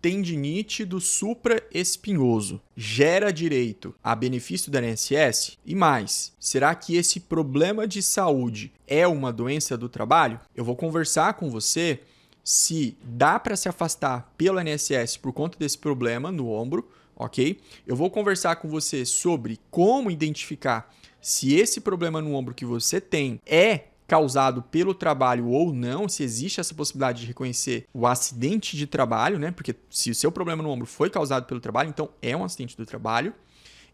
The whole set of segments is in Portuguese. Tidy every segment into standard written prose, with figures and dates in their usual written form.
tendinite do supraespinhoso gera direito a benefício do INSS? E mais, será que esse problema de saúde é uma doença do trabalho? Eu vou conversar com você se dá para se afastar pelo INSS por conta desse problema no ombro, ok? Eu vou conversar com você sobre como identificar se esse problema no ombro que você tem é causado pelo trabalho ou não, se existe essa possibilidade de reconhecer o acidente de trabalho, né? Porque se o seu problema no ombro foi causado pelo trabalho, então é um acidente do trabalho.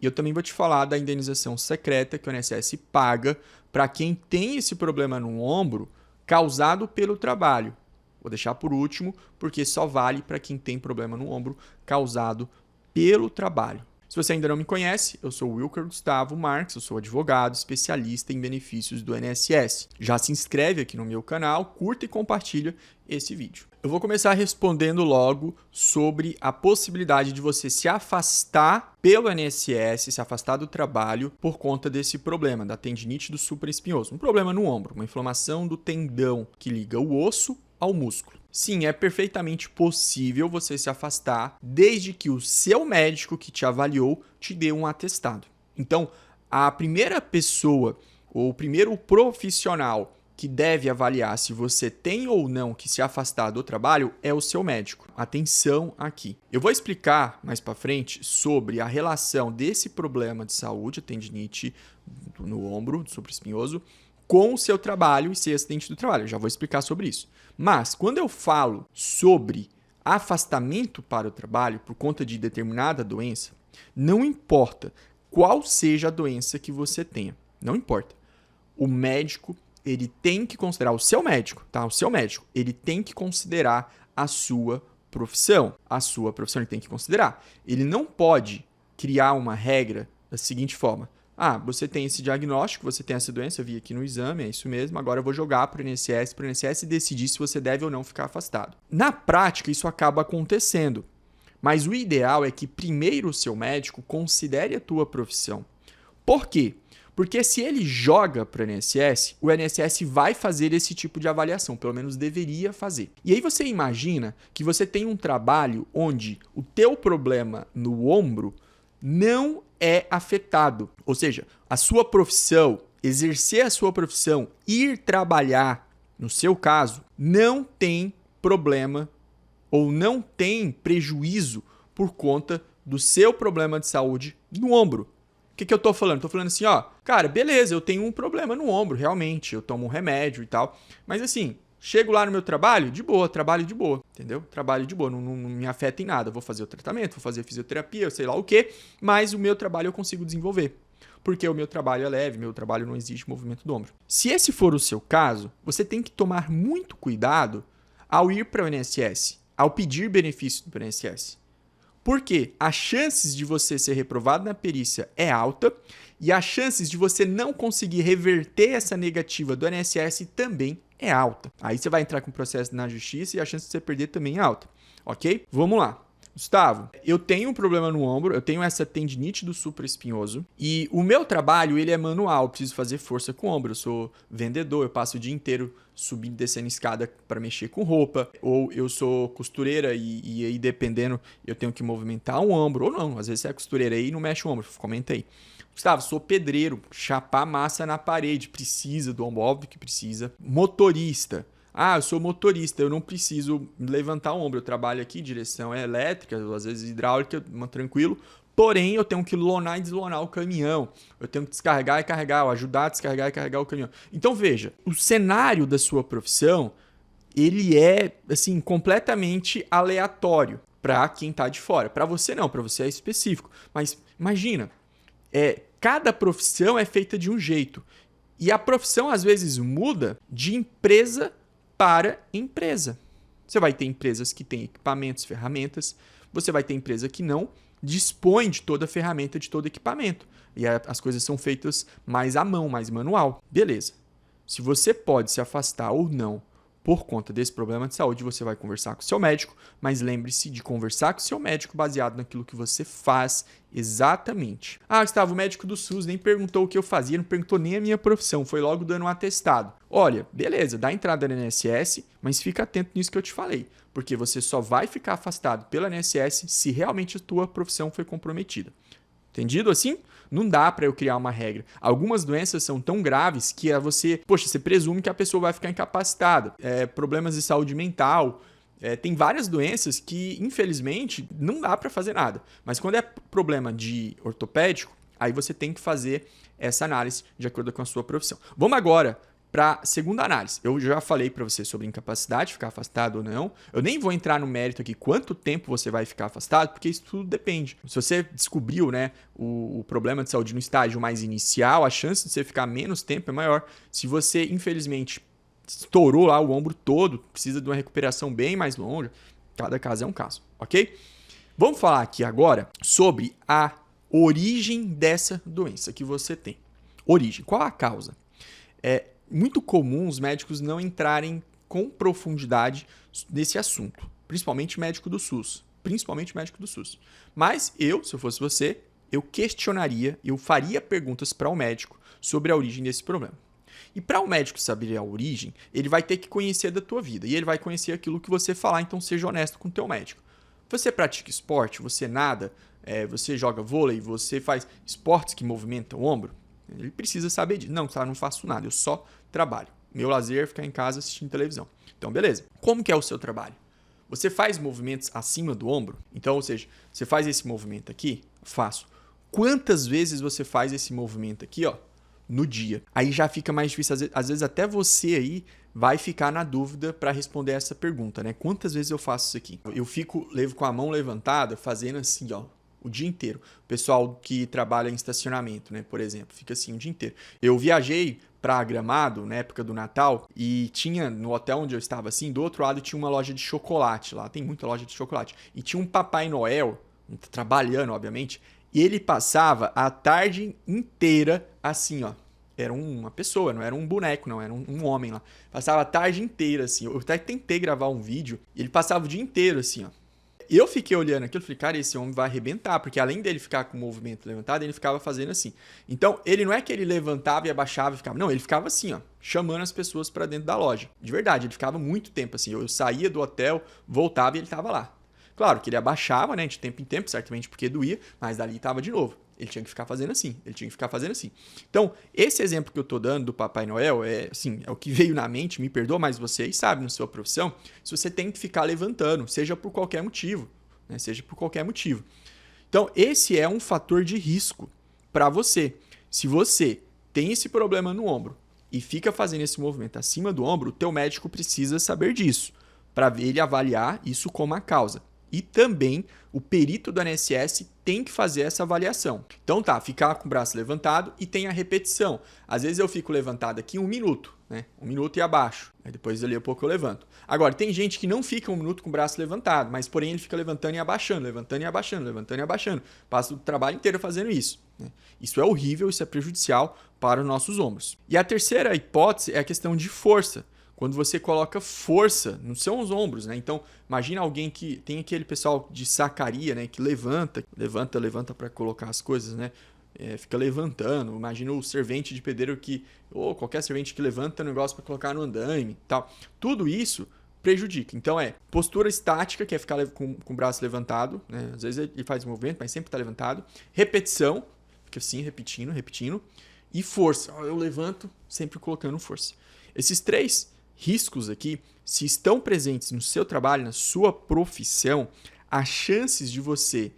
E eu também vou te falar da indenização secreta que o INSS paga para quem tem esse problema no ombro causado pelo trabalho. Vou deixar por último, porque só vale para quem tem problema no ombro causado pelo trabalho. Se você ainda não me conhece, eu sou o Wilker Gustavo Marques, eu sou advogado, especialista em benefícios do INSS. Já se inscreve aqui no meu canal, curta e compartilha esse vídeo. Eu vou começar respondendo logo sobre a possibilidade de você se afastar pelo INSS, se afastar do trabalho por conta desse problema, da tendinite do supraespinhoso. Um problema no ombro, uma inflamação do tendão que liga o osso ao músculo. Sim, é perfeitamente possível você se afastar desde que o seu médico que te avaliou te dê um atestado. Então, a primeira pessoa ou o primeiro profissional que deve avaliar se você tem ou não que se afastar do trabalho é o seu médico. Atenção aqui. Eu vou explicar mais para frente sobre a relação desse problema de saúde, a tendinite no ombro, do supraespinhoso, com o seu trabalho e ser acidente do trabalho. Eu já vou explicar sobre isso. Mas, quando eu falo sobre afastamento para o trabalho por conta de determinada doença, não importa qual seja a doença que você tenha. Não importa. O médico, ele tem que considerar, o seu médico, tá? O seu médico, ele tem que considerar a sua profissão. A sua profissão ele tem que considerar. Ele não pode criar uma regra da seguinte forma. Ah, você tem esse diagnóstico, você tem essa doença, eu vi aqui no exame, é isso mesmo, agora eu vou jogar para o INSS decidir se você deve ou não ficar afastado. Na prática, isso acaba acontecendo, mas o ideal é que primeiro o seu médico considere a tua profissão. Por quê? Porque se ele joga para o INSS vai fazer esse tipo de avaliação, pelo menos deveria fazer. E aí você imagina que você tem um trabalho onde o teu problema no ombro não é afetado. Ou seja, a sua profissão, exercer a sua profissão, ir trabalhar, no seu caso, não tem problema ou não tem prejuízo por conta do seu problema de saúde no ombro. O que eu tô falando? Tô falando assim, ó, cara, beleza, eu tenho um problema no ombro, realmente, eu tomo um remédio e tal, mas assim, chego lá no meu trabalho, de boa, trabalho de boa, entendeu? Trabalho de boa, não me afeta em nada. Vou fazer o tratamento, vou fazer fisioterapia, sei lá o quê, mas o meu trabalho eu consigo desenvolver. Porque o meu trabalho é leve, meu trabalho não existe movimento do ombro. Se esse for o seu caso, você tem que tomar muito cuidado ao ir para o INSS, ao pedir benefício do INSS. Porque as chances de você ser reprovado na perícia é alta e as chances de você não conseguir reverter essa negativa do INSS também é alta. Aí você vai entrar com processo na justiça e a chance de você perder também é alta, ok? Vamos lá. Gustavo, eu tenho um problema no ombro, eu tenho essa tendinite do supraespinhoso e o meu trabalho ele é manual, eu preciso fazer força com o ombro, eu sou vendedor, eu passo o dia inteiro subindo e descendo escada para mexer com roupa, ou eu sou costureira e aí dependendo eu tenho que movimentar um ombro, ou não, às vezes você é costureira aí e não mexe o ombro, comenta aí. Gustavo, sou pedreiro, chapar massa na parede, precisa do ombro, óbvio que precisa. Motorista. Ah, eu sou motorista, eu não preciso levantar o ombro, eu trabalho aqui, direção elétrica, às vezes hidráulica, tranquilo. Porém, eu tenho que lonar e deslonar o caminhão, eu tenho que descarregar e carregar, ou ajudar a descarregar e carregar o caminhão. Então, veja, o cenário da sua profissão, ele é, assim, completamente aleatório para quem está de fora. Para você não, para você é específico. Mas imagina, cada profissão é feita de um jeito. E a profissão, às vezes, muda de empresa para empresa. Você vai ter empresas que têm equipamentos, ferramentas. Você vai ter empresa que não dispõe de toda a ferramenta, de todo equipamento. E as coisas são feitas mais à mão, mais manual. Beleza. Se você pode se afastar ou não por conta desse problema de saúde, você vai conversar com o seu médico, mas lembre-se de conversar com o seu médico baseado naquilo que você faz exatamente. Ah, Gustavo, o médico do SUS nem perguntou o que eu fazia, não perguntou nem a minha profissão, foi logo dando um atestado. Olha, beleza, dá entrada no INSS, mas fica atento nisso que eu te falei, porque você só vai ficar afastado pela INSS se realmente a tua profissão foi comprometida. Entendido assim? Não dá para eu criar uma regra. Algumas doenças são tão graves que você presume que a pessoa vai ficar incapacitada. Problemas de saúde mental. Tem várias doenças que, infelizmente, não dá para fazer nada. Mas quando é problema de ortopédico, aí você tem que fazer essa análise de acordo com a sua profissão. Vamos agora para a segunda análise. Eu já falei para você sobre incapacidade, ficar afastado ou não. Eu nem vou entrar no mérito aqui quanto tempo você vai ficar afastado, porque isso tudo depende. Se você descobriu, né, o problema de saúde no estágio mais inicial, a chance de você ficar menos tempo é maior. Se você, infelizmente, estourou lá o ombro todo, precisa de uma recuperação bem mais longa, cada caso é um caso, ok? Vamos falar aqui agora sobre a origem dessa doença que você tem. Origem, qual a causa? É muito comum os médicos não entrarem com profundidade nesse assunto, principalmente médico do SUS. Mas se eu fosse você, eu questionaria, eu faria perguntas para o médico sobre a origem desse problema. E para o médico saber a origem, ele vai ter que conhecer da tua vida e ele vai conhecer aquilo que você falar, então seja honesto com o teu médico. Você pratica esporte, você nada, você joga vôlei, você faz esportes que movimentam o ombro? Ele precisa saber disso. Não, não faço nada, eu só trabalho. Meu lazer é ficar em casa assistindo televisão. Então, beleza. Como que é o seu trabalho? Você faz movimentos acima do ombro? Então, ou seja, você faz esse movimento aqui? Faço. Quantas vezes você faz esse movimento aqui, ó, no dia? Aí já fica mais difícil. Às vezes até você aí vai ficar na dúvida para responder essa pergunta, né? Quantas vezes eu faço isso aqui? Eu levo com a mão levantada, fazendo assim, ó, o dia inteiro. O pessoal que trabalha em estacionamento, né, por exemplo, fica assim o dia inteiro. Eu viajei para Gramado na época do Natal e tinha no hotel onde eu estava assim, do outro lado tinha uma loja de chocolate lá, tem muita loja de chocolate. E tinha um Papai Noel trabalhando, obviamente, e ele passava a tarde inteira assim, ó. Era uma pessoa, não era um boneco, não, era um homem lá. Passava a tarde inteira assim. Eu até tentei gravar um vídeo e ele passava o dia inteiro assim, ó. Eu fiquei olhando aquilo e falei, cara, esse homem vai arrebentar, porque além dele ficar com o movimento levantado, ele ficava fazendo assim. Então, ele não é que ele levantava e abaixava e ficava, não, ele ficava assim, ó, chamando as pessoas para dentro da loja. De verdade, ele ficava muito tempo assim. Eu saía do hotel, voltava e ele tava lá. Claro que ele abaixava, né, de tempo em tempo, certamente porque doía, mas dali tava de novo. Ele tinha que ficar fazendo assim, Então, esse exemplo que eu tô dando do Papai Noel é o que veio na mente, me perdoa, mas vocês sabem, na sua profissão, se você tem que ficar levantando, seja por qualquer motivo, né? Então, esse é um fator de risco para você. Se você tem esse problema no ombro e fica fazendo esse movimento acima do ombro, o teu médico precisa saber disso, para ele avaliar isso como a causa. E também o perito do INSS tem que fazer essa avaliação. Então ficar com o braço levantado e tem a repetição. Às vezes eu fico levantado aqui 1 minuto, né? 1 minuto e abaixo. Aí depois ali a pouco eu levanto. Agora, tem gente que não fica 1 minuto com o braço levantado, mas porém ele fica levantando e abaixando, levantando e abaixando, levantando e abaixando. Passa o trabalho inteiro fazendo isso, né? Isso é horrível, isso é prejudicial para os nossos ombros. E a terceira hipótese é a questão de força. Quando você coloca força nos seus ombros, né? Então, imagina alguém que tem aquele pessoal de sacaria, né? Que levanta para colocar as coisas, né? Fica levantando. Imagina o servente de pedreiro ou qualquer servente que levanta o negócio para colocar no andaime e tal. Tudo isso prejudica. Então, postura estática, que é ficar com o braço levantado, né? Às vezes ele faz movimento, mas sempre está levantado. Repetição, fica assim, repetindo. E força. Eu levanto, sempre colocando força. Esses 3 riscos aqui, se estão presentes no seu trabalho, na sua profissão, as chances de você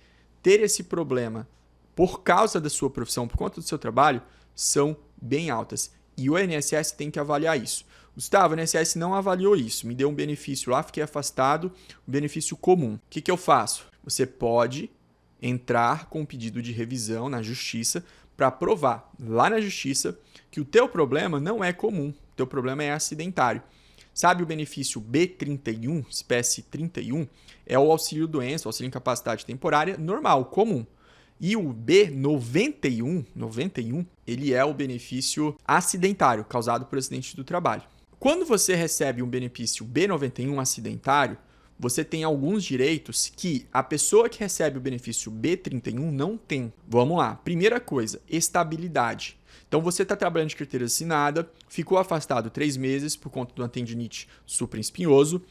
ter esse problema por causa da sua profissão, por conta do seu trabalho, são bem altas. E o INSS tem que avaliar isso. Gustavo, o INSS não avaliou isso, me deu um benefício lá, fiquei afastado, um benefício comum. O que eu faço? Você pode entrar com um pedido de revisão na justiça para provar lá na justiça que o teu problema não é comum. Teu problema é acidentário. Sabe o benefício B31, espécie 31? É o auxílio doença, o auxílio incapacidade temporária normal, comum. E o B91, ele é o benefício acidentário, causado por acidente do trabalho. Quando você recebe um benefício B91 acidentário, você tem alguns direitos que a pessoa que recebe o benefício B31 não tem. Vamos lá. Primeira coisa, estabilidade. Então, você está trabalhando de carteira assinada, ficou afastado 3 meses por conta do tendinite supraespinhoso,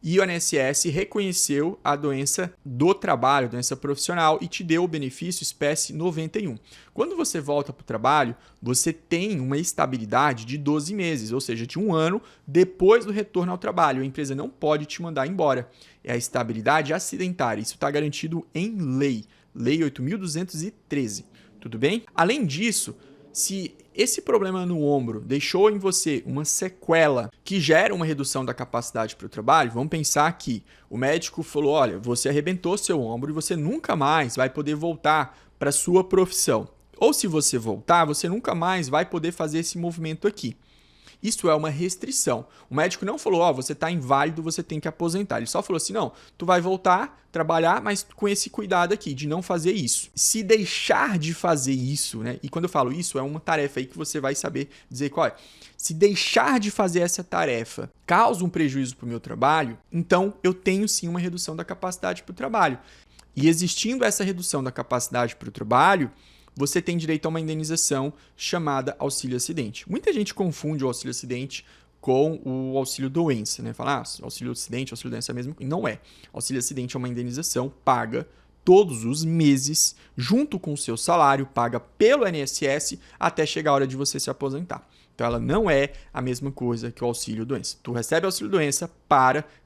e o INSS reconheceu a doença do trabalho, doença profissional, e te deu o benefício espécie 91. Quando você volta para o trabalho, você tem uma estabilidade de 12 meses, ou seja, de 1 ano depois do retorno ao trabalho. A empresa não pode te mandar embora. É a estabilidade acidentária. Isso está garantido em lei. Lei 8.213. Tudo bem? Além disso, se esse problema no ombro deixou em você uma sequela que gera uma redução da capacidade para o trabalho, vamos pensar que o médico falou, olha, você arrebentou seu ombro e você nunca mais vai poder voltar para a sua profissão. Ou se você voltar, você nunca mais vai poder fazer esse movimento aqui. Isso é uma restrição. O médico não falou, você está inválido, você tem que aposentar. Ele só falou assim, não, tu vai voltar, trabalhar, mas com esse cuidado aqui, de não fazer isso. Se deixar de fazer isso, né? E quando eu falo isso, é uma tarefa aí que você vai saber dizer qual é. Se deixar de fazer essa tarefa causa um prejuízo para o meu trabalho, então eu tenho sim uma redução da capacidade para o trabalho. E existindo essa redução da capacidade para o trabalho, você tem direito a uma indenização chamada auxílio-acidente. Muita gente confunde o auxílio-acidente com o auxílio-doença, né? Fala, auxílio-acidente, auxílio-doença é a mesma coisa. Não é. Auxílio-acidente é uma indenização paga todos os meses, junto com o seu salário, paga pelo INSS até chegar a hora de você se aposentar. Então, ela não é a mesma coisa que o auxílio-doença. Tu recebe auxílio-doença,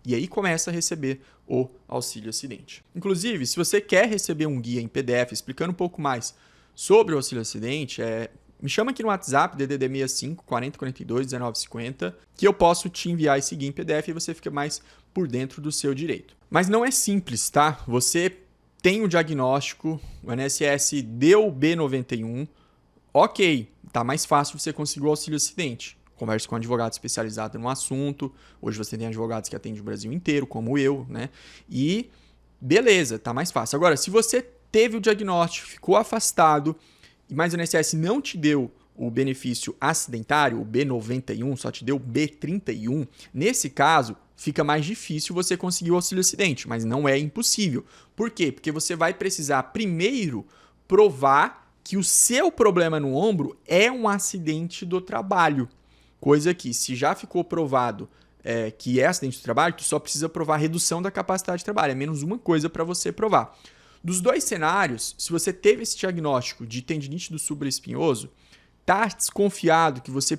e aí começa a receber o auxílio-acidente. Inclusive, se você quer receber um guia em PDF explicando um pouco mais sobre o auxílio-acidente, me chama aqui no WhatsApp, DDD 65 40 42 19 50, que eu posso te enviar esse guia em PDF e você fica mais por dentro do seu direito. Mas não é simples, tá? Você tem o diagnóstico, o INSS deu o B91, ok, tá mais fácil você conseguir o auxílio-acidente. Converse com um advogado especializado no assunto. Hoje você tem advogados que atendem o Brasil inteiro, como eu, né? E beleza, tá mais fácil. Agora, se você teve o diagnóstico, ficou afastado, mas o INSS não te deu o benefício acidentário, o B91, só te deu o B31, nesse caso, fica mais difícil você conseguir o auxílio-acidente, mas não é impossível. Por quê? Porque você vai precisar primeiro provar que o seu problema no ombro é um acidente do trabalho. Coisa que, se já ficou provado que é acidente do trabalho, tu só precisa provar a redução da capacidade de trabalho. É menos uma coisa para você provar. Dos dois cenários, se você teve esse diagnóstico de tendinite do supraespinhoso, tá desconfiado que você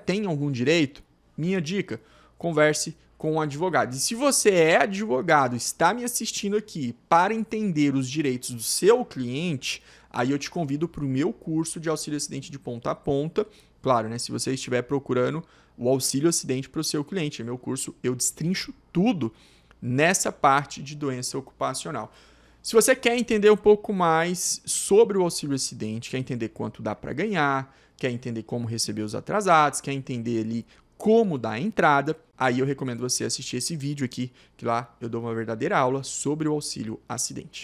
tem algum direito, minha dica, converse com um advogado. E se você é advogado, está me assistindo aqui para entender os direitos do seu cliente, aí eu te convido para o meu curso de auxílio-acidente de ponta a ponta. Claro, né? Se você estiver procurando o auxílio-acidente para o seu cliente, é meu curso, eu destrincho tudo nessa parte de doença ocupacional. Se você quer entender um pouco mais sobre o auxílio-acidente, quer entender quanto dá para ganhar, quer entender como receber os atrasados, quer entender ali como dar a entrada, aí eu recomendo você assistir esse vídeo aqui, que lá eu dou uma verdadeira aula sobre o auxílio-acidente.